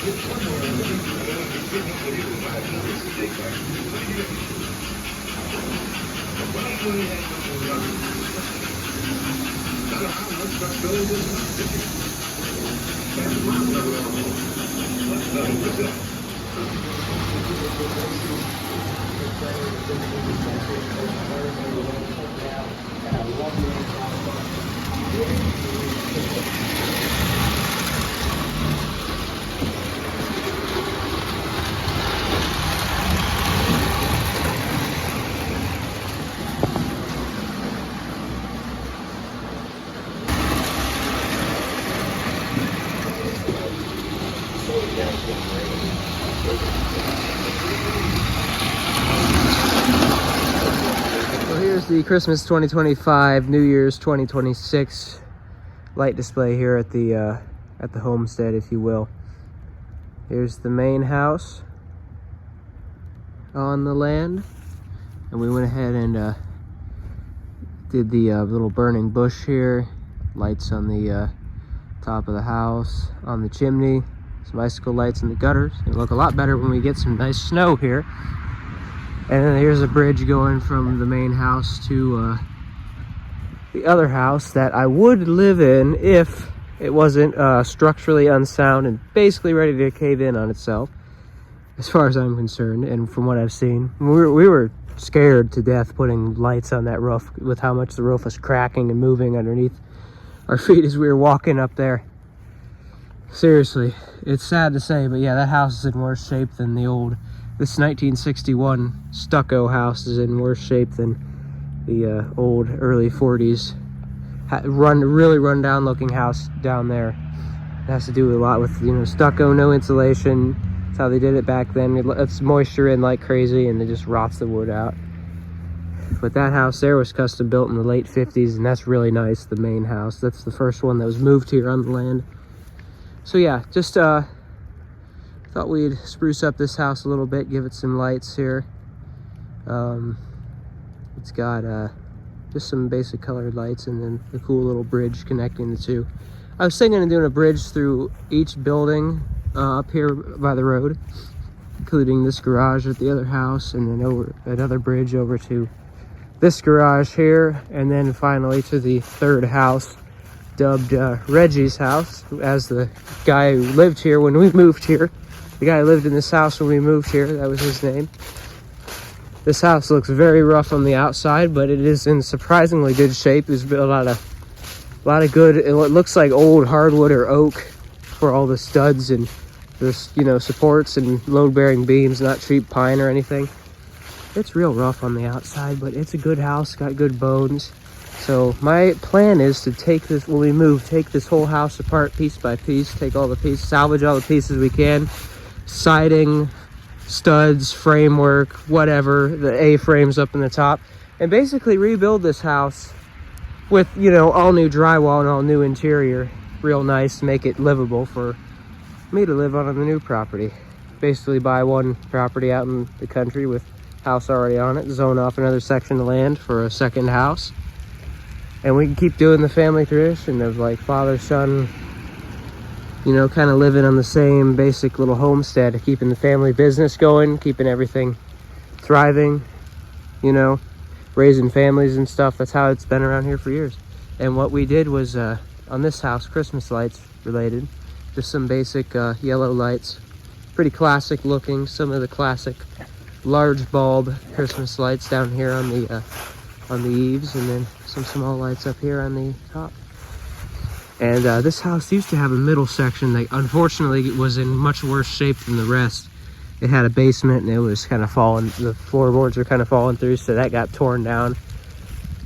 So here's the Christmas 2025, New Year's 2026 light display here at the homestead, if you will. Here's the main house on the land, and we went ahead and did the little burning bush here, lights on the top of the house, on the chimney, some icicle lights in the gutters. It'll look a lot better when we get some nice snow here. And then here's a bridge going from the main house to the other house that I would live in if it wasn't structurally unsound and basically ready to cave in on itself, as far as I'm concerned. And from what I've seen, we were scared to death putting lights on that roof with how much the roof was cracking and moving underneath our feet as we were walking up there. Seriously, it's sad to say, but yeah, that house is in worse shape than this 1961 stucco house is in worse shape than the old early 40s really run down looking house down there. It has to do a lot with, you know, stucco, no insulation. That's how they did it back then. It lets moisture in like crazy and it just rots the wood out. But that house there was custom built in the late 50s, and that's really nice, the main house. That's the first one that was moved here on the land. So yeah, just thought we'd spruce up this house a little bit, give it some lights here. It's got just some basic colored lights and then a cool little bridge connecting the two. I was thinking of doing a bridge through each building up here by the road, including this garage at the other house, and then over another bridge over to this garage here, and then finally to the third house, dubbed Reggie's house, as the guy who lived here when we moved here. The guy who lived in this house when we moved here, that was his name. This house looks very rough on the outside, but it is in surprisingly good shape. There's been a lot of good, it looks like old hardwood or oak for all the studs, and there's, you know, supports and load-bearing beams, not cheap pine or anything. It's real rough on the outside, but it's a good house, got good bones. So my plan is to take this, when we move, take this whole house apart piece by piece, take all the pieces, salvage all the pieces we can, siding, studs, framework, whatever, the A-frames up in the top, and basically rebuild this house with, you know, all new drywall and all new interior, real nice, to make it livable for me to live on the new property. Basically buy one property out in the country with house already on it, zone off another section of land for a second house, and we can keep doing the family tradition of like father, son, you know, kind of living on the same basic little homestead, keeping the family business going, keeping everything thriving, you know, raising families and stuff. That's how it's been around here for years. And what we did was on this house, Christmas lights related, just some basic yellow lights, pretty classic looking, some of the classic large bulb Christmas lights down here on the eaves, and then some small lights up here on the top. And this house used to have a middle section that unfortunately was in much worse shape than the rest. It had a basement and it was kind of falling, the floorboards were kind of falling through, so that got torn down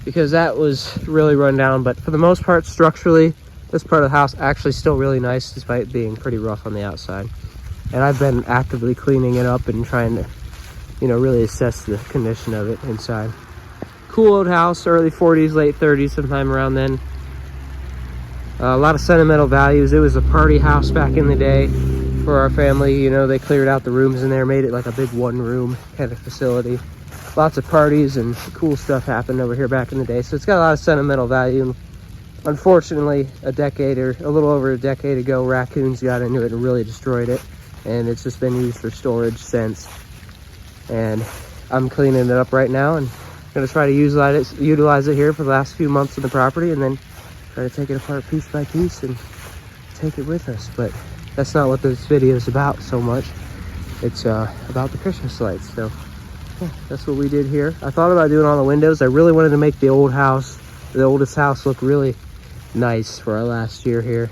because that was really run down. But for the most part, structurally, this part of the house actually still really nice despite being pretty rough on the outside. And I've been actively cleaning it up and trying to, you know, really assess the condition of it inside. Cool old house, early 40s, late 30s, sometime around then. A lot of sentimental values. It was a party house back in the day for our family. You know, they cleared out the rooms in there, made it like a big one-room kind of facility. Lots of parties and cool stuff happened over here back in the day. So it's got a lot of sentimental value. Unfortunately, a decade or a little over a decade ago, raccoons got into it and really destroyed it. and it's just been used for storage since. And I'm cleaning it up right now and gonna try to utilize it here for the last few months of the property, and then try to take it apart piece by piece and take it with us. But that's not what this video is about so much. It's about the Christmas lights. So yeah, that's what we did here. I thought about doing all the windows. I really wanted to make the oldest house look really nice for our last year here,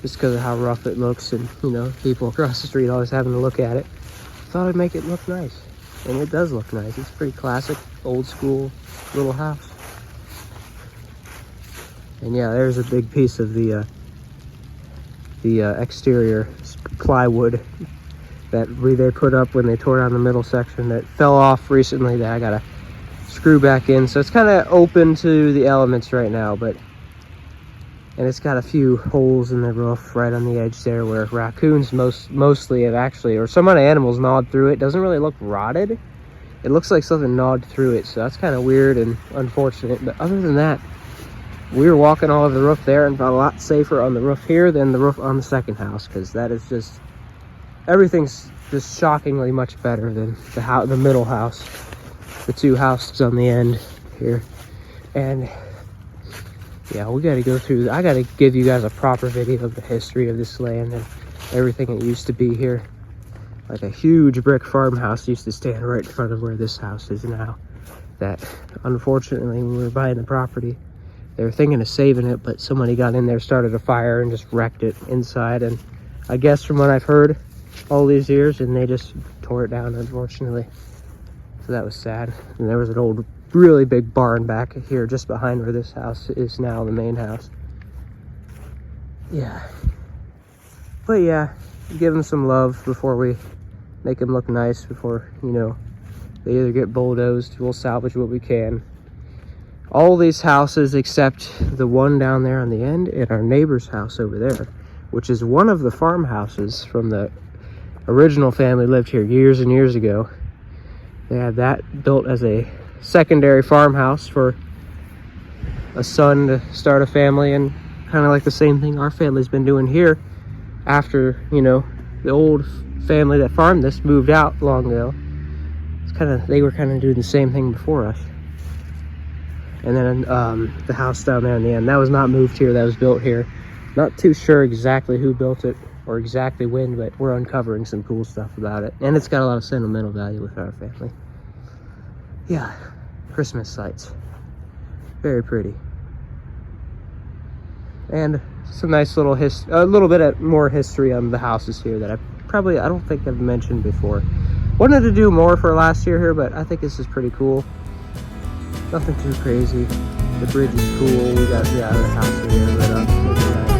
just because of how rough it looks, and you know, people across the street always having to look at it. Thought I'd make it look nice, and it does look nice. It's pretty classic, old school little house. And yeah, there's a big piece of the exterior plywood that they put up when they tore down the middle section that fell off recently, that I gotta screw back in. So it's kind of open to the elements right now, and it's got a few holes in the roof right on the edge there where raccoons mostly have actually, or some other animals, gnawed through it. Doesn't really look rotted. It looks like something gnawed through it, so that's kind of weird and unfortunate. But other than that, we were walking all over the roof there and felt a lot safer on the roof here than the roof on the second house, because that is just, everything's just shockingly much better than the middle house, the two houses on the end here. And yeah, we got to go through, I got to give you guys a proper video of the history of this land and everything it used to be here. Like a huge brick farmhouse used to stand right in front of where this house is now. That unfortunately, when we were buying the property, they were thinking of saving it, but somebody got in there, started a fire, and just wrecked it inside. And I guess from what I've heard all these years, and they just tore it down, unfortunately. So that was sad. And there was an old, really big barn back here just behind where this house is now, the main house. Yeah. But yeah, give them some love before we make them look nice, before, you know, they either get bulldozed. We'll salvage what we can. All these houses except the one down there on the end and our neighbor's house over there, which is one of the farmhouses from the original family lived here years and years ago. They had that built as a secondary farmhouse for a son to start a family, and kind of like the same thing our family's been doing here after, you know, the old family that farmed this moved out long ago. It's kind of, they were kind of doing the same thing before us. And then the house down there in the end, that was not moved here, that was built here. Not too sure exactly who built it or exactly when, but we're uncovering some cool stuff about it. And it's got a lot of sentimental value with our family. Yeah, Christmas lights. Very pretty. And some nice little a little bit more history on the houses here that I don't think I've mentioned before. Wanted to do more for last year here, but I think this is pretty cool. Nothing too crazy. The bridge is cool. We got the other house here lit up.